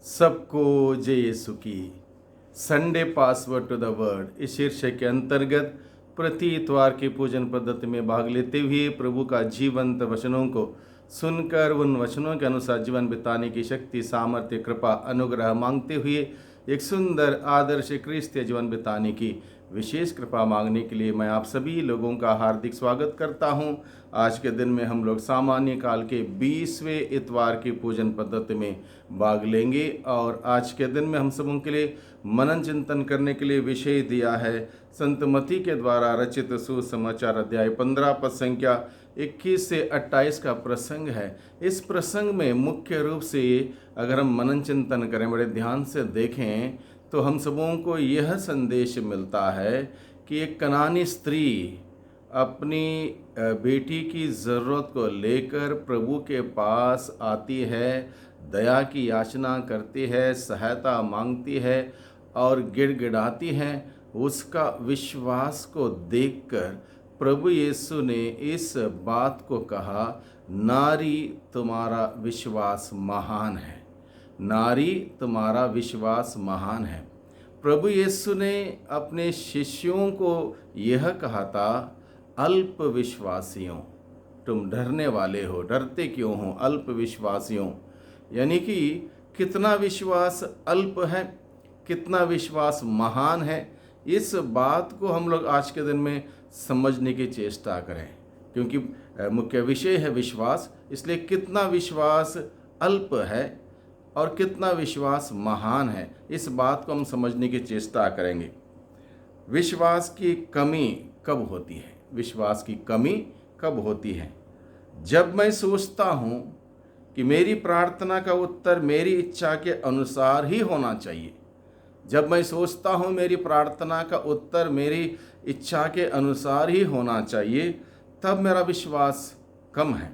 सबको जय यीशु की। Sunday password to the word इस शीर्षक के अंतर्गत प्रति इतवार की पूजन पद्धति में भाग लेते हुए प्रभु का जीवंत वचनों को सुनकर उन वचनों के अनुसार जीवन बिताने की शक्ति, सामर्थ्य, कृपा, अनुग्रह मांगते हुए एक सुंदर आदर्श क्रिस्तीय जीवन बिताने की विशेष कृपा मांगने के लिए मैं आप सभी लोगों का हार्दिक स्वागत करता हूं। आज के दिन में हम लोग सामान्य काल के 20वें इतवार की पूजन पद्धति में भाग लेंगे और आज के दिन में हम सबों के लिए मनन चिंतन करने के लिए विषय दिया है संत मती के द्वारा रचित सुसमाचार अध्याय 15 पद संख्या 21 से 28 का प्रसंग है। इस प्रसंग में मुख्य रूप से अगर हम मनन चिंतन करें, बड़े ध्यान से देखें तो हम सबों को यह संदेश मिलता है कि एक कनानी स्त्री अपनी बेटी की ज़रूरत को लेकर प्रभु के पास आती है, दया की याचना करती है, सहायता मांगती है और गिड़गिड़ाती है। उसका विश्वास को देखकर प्रभु यीशु ने इस बात को कहा, नारी तुम्हारा विश्वास महान है, नारी तुम्हारा विश्वास महान है। प्रभु यीशु ने अपने शिष्यों को यह कहा था, अल्प विश्वासियों तुम डरने वाले हो, डरते क्यों हो अल्प विश्वासियों। यानी कि कितना विश्वास अल्प है, कितना विश्वास महान है, इस बात को हम लोग आज के दिन में समझने की चेष्टा करें, क्योंकि मुख्य विषय है विश्वास। इसलिए कितना विश्वास अल्प है और कितना विश्वास महान है, इस बात को हम समझने की चेष्टा करेंगे। विश्वास की कमी कब होती है? विश्वास की कमी कब होती है? जब मैं सोचता हूँ कि मेरी प्रार्थना का उत्तर मेरी इच्छा के अनुसार ही होना चाहिए, जब मैं सोचता हूँ मेरी प्रार्थना का उत्तर मेरी इच्छा के अनुसार ही होना चाहिए, तब मेरा विश्वास कम है।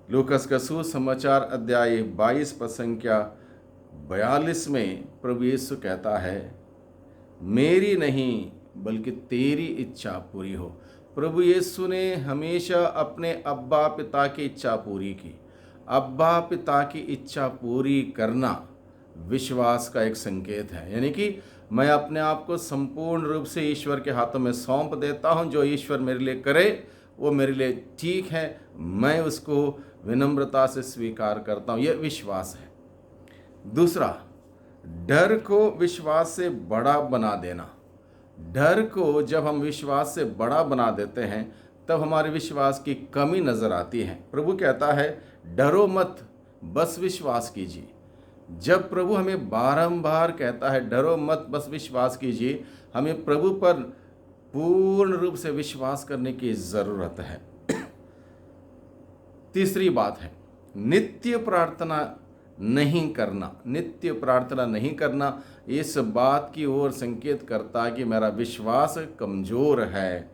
लूकास का सुसमाचार अध्याय 22 पद संख्या 42 में प्रभु यीशु कहता है, मेरी नहीं बल्कि तेरी इच्छा पूरी हो। प्रभु यीशु ने हमेशा अपने अब्बा पिता की इच्छा पूरी की। अब्बा पिता की इच्छा पूरी करना विश्वास का एक संकेत है। यानी कि मैं अपने आप को संपूर्ण रूप से ईश्वर के हाथों में सौंप देता हूं। जो ईश्वर मेरे लिए करे वो मेरे लिए ठीक है, मैं उसको विनम्रता से स्वीकार करता हूं। यह विश्वास है। दूसरा, डर को विश्वास से बड़ा बना देना। डर को जब हम विश्वास से बड़ा बना देते हैं तब हमारे विश्वास की कमी नजर आती है। प्रभु कहता है, डरो मत, बस विश्वास कीजिए। जब प्रभु हमें बारंबार कहता है डरो मत, बस विश्वास कीजिए, हमें प्रभु पर पूर्ण रूप से विश्वास करने की जरूरत है। तीसरी बात है नित्य प्रार्थना नहीं करना। नित्य प्रार्थना नहीं करना इस बात की ओर संकेत करता है कि मेरा विश्वास कमजोर है।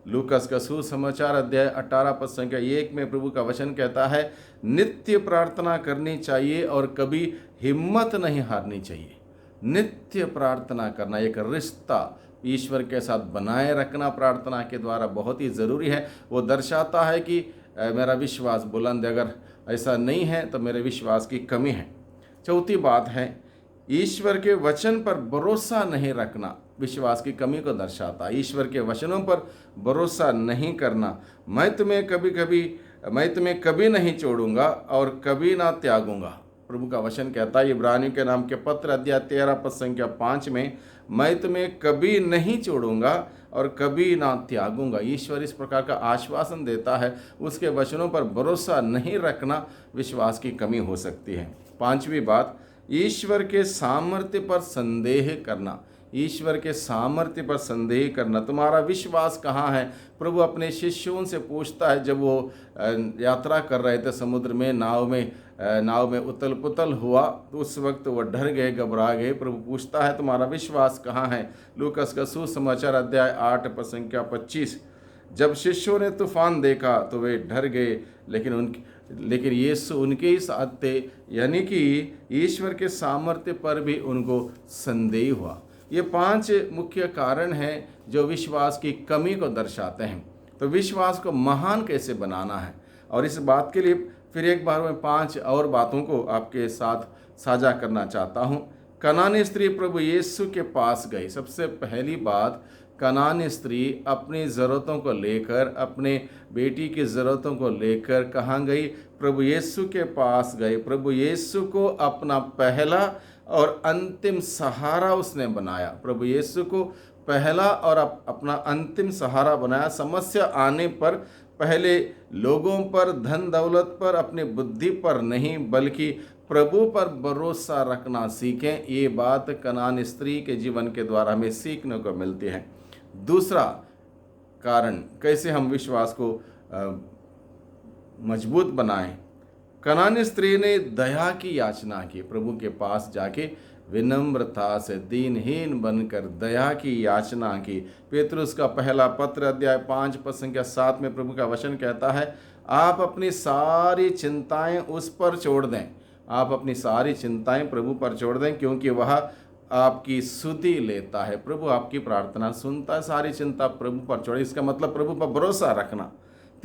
लूकास का सुसमाचार अध्याय 18 पद संख्या 1 में प्रभु का वचन कहता है, नित्य प्रार्थना करनी चाहिए और कभी हिम्मत नहीं हारनी चाहिए। नित्य प्रार्थना करना, एक रिश्ता ईश्वर के साथ बनाए रखना प्रार्थना के द्वारा बहुत ही ज़रूरी है। वो दर्शाता है कि मेरा विश्वास बुलंद है, अगर ऐसा नहीं है तो मेरे विश्वास की कमी है। चौथी बात है ईश्वर के वचन पर भरोसा नहीं रखना, विश्वास की कमी को दर्शाता है। ईश्वर के वचनों पर भरोसा नहीं करना। मैं तुम्हें कभी नहीं छोड़ूंगा और कभी ना त्यागूंगा। प्रभु का वचन कहता है इब्रानियों के नाम के पत्र अध्याय 13 पद संख्या 5 में, मैं तुम्हें कभी नहीं छोड़ूंगा और कभी ना त्यागूंगा। ईश्वर इस प्रकार का आश्वासन देता है। उसके वचनों पर भरोसा नहीं रखना विश्वास की कमी हो सकती है। पांचवी बात, ईश्वर के सामर्थ्य पर संदेह करना। ईश्वर के सामर्थ्य पर संदेह करना। तुम्हारा विश्वास कहाँ है? प्रभु अपने शिष्यों से पूछता है। जब वो यात्रा कर रहे थे समुद्र में, नाव में उथल पुथल हुआ तो उस वक्त वो डर गए, घबरा गए। प्रभु पूछता है तुम्हारा विश्वास कहाँ है? लूकास का सुसमाचार अध्याय 8 पद संख्या 25। जब शिष्यों ने तूफान देखा तो वे डर गए, लेकिन यीशु उनके ही साथ थे। यानी कि ईश्वर के सामर्थ्य पर भी उनको संदेह हुआ। ये 5 मुख्य कारण हैं जो विश्वास की कमी को दर्शाते हैं। तो विश्वास को महान कैसे बनाना है, और इस बात के लिए फिर एक बार मैं 5 और बातों को आपके साथ साझा करना चाहता हूँ। कनानी स्त्री प्रभु यीशु के पास गई। सबसे पहली बात, कनानी स्त्री अपनी ज़रूरतों को लेकर, अपने बेटी की ज़रूरतों को लेकर कहाँ गई? प्रभु यीशु के पास गई। प्रभु यीशु को अपना पहला और अंतिम सहारा उसने बनाया। प्रभु यीशु को पहला और अपना अंतिम सहारा बनाया। समस्या आने पर पहले लोगों पर, धन दौलत पर, अपनी बुद्धि पर नहीं, बल्कि प्रभु पर भरोसा रखना सीखें। ये बात कनान स्त्री के जीवन के द्वारा हमें सीखने को मिलती है। दूसरा कारण, कैसे हम विश्वास को मजबूत बनाएं। कनानी स्त्री ने दया की याचना की। प्रभु के पास जाके विनम्रता से दीनहीन बनकर दया की याचना की। पेतरुस का पहला पत्र अध्याय 5 पद संख्या 7 में प्रभु का वचन कहता है, आप अपनी सारी चिंताएं उस पर छोड़ दें। आप अपनी सारी चिंताएं प्रभु पर छोड़ दें, क्योंकि वह आपकी सुधि लेता है। प्रभु आपकी प्रार्थना सुनता है। सारी चिंता प्रभु पर छोड़े, इसका मतलब प्रभु पर भरोसा रखना।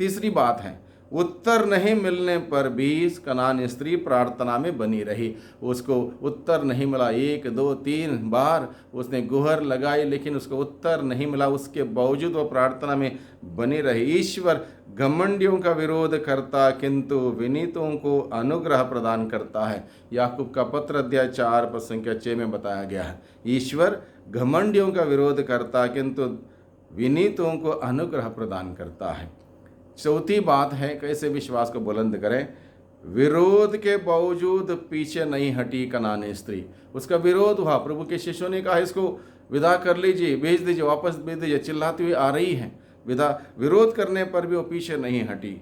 तीसरी बात है, उत्तर नहीं मिलने पर भी कनानी स्त्री प्रार्थना में बनी रही। उसको उत्तर नहीं मिला, 1 2 3 बार उसने गुहार लगाई, लेकिन उसको उत्तर नहीं मिला। उसके बावजूद वो प्रार्थना में बनी रही। ईश्वर घमंडियों का विरोध करता, किंतु विनीतों को अनुग्रह प्रदान करता है। याकूब का पत्र अध्याय 4 पद संख्या 6 में बताया गया है, ईश्वर घमंडियों का विरोध करता, किंतु विनीतों को अनुग्रह प्रदान करता है। चौथी बात है, कैसे विश्वास को बुलंद करें। विरोध के बावजूद पीछे नहीं हटी कनानी स्त्री। उसका विरोध हुआ, प्रभु के शिष्यों ने कहा इसको विदा कर लीजिए, भेज दीजिए, वापस भेज दीजिए, चिल्लाती हुई आ रही है। विरोध करने पर भी वो पीछे नहीं हटी।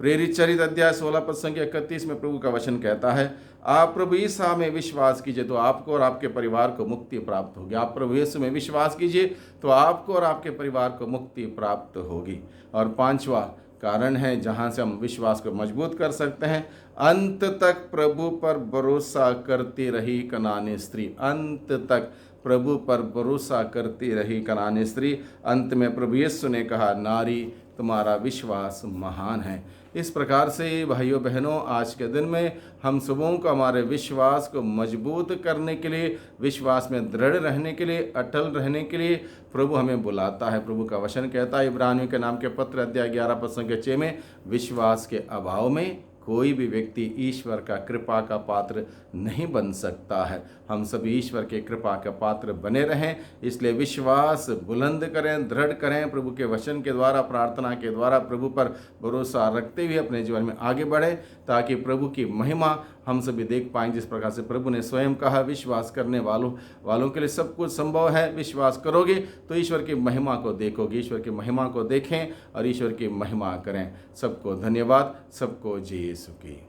प्रेरित चरित अध्याय 16 पद संख्या 31 में प्रभु का वचन कहता है, आप प्रभु ईसा में विश्वास कीजिए तो आपको और आपके परिवार को मुक्ति प्राप्त होगी। आप प्रभु यीशु में विश्वास कीजिए तो आपको और आपके परिवार को मुक्ति प्राप्त होगी। और 5वां कारण है जहाँ से हम विश्वास को मजबूत कर सकते हैं, अंत तक प्रभु पर भरोसा करती रही कनानी स्त्री। अंत तक प्रभु पर भरोसा करती रही कनानी स्त्री। अंत में प्रभु यीशु ने कहा, नारी तुम्हारा विश्वास महान है। इस प्रकार से भाइयों बहनों, आज के दिन में हम सबों को हमारे विश्वास को मजबूत करने के लिए, विश्वास में दृढ़ रहने के लिए, अटल रहने के लिए प्रभु हमें बुलाता है। प्रभु का वचन कहता है इब्रानियों के नाम के पत्र अध्याय 11 पद संख्या 6 में, विश्वास के अभाव में कोई भी व्यक्ति ईश्वर का कृपा का पात्र नहीं बन सकता है। हम सभी ईश्वर के कृपा का पात्र बने रहें, इसलिए विश्वास बुलंद करें, दृढ़ करें। प्रभु के वचन के द्वारा, प्रार्थना के द्वारा प्रभु पर भरोसा रखते हुए अपने जीवन में आगे बढ़े, ताकि प्रभु की महिमा हम सभी देख पाएँ। जिस प्रकार से प्रभु ने स्वयं कहा, विश्वास करने वालों के लिए सब कुछ संभव है। विश्वास करोगे तो ईश्वर की महिमा को देखोगे। ईश्वर की महिमा को देखें और ईश्वर की महिमा करें। सबको धन्यवाद। सबको जय यीशु की।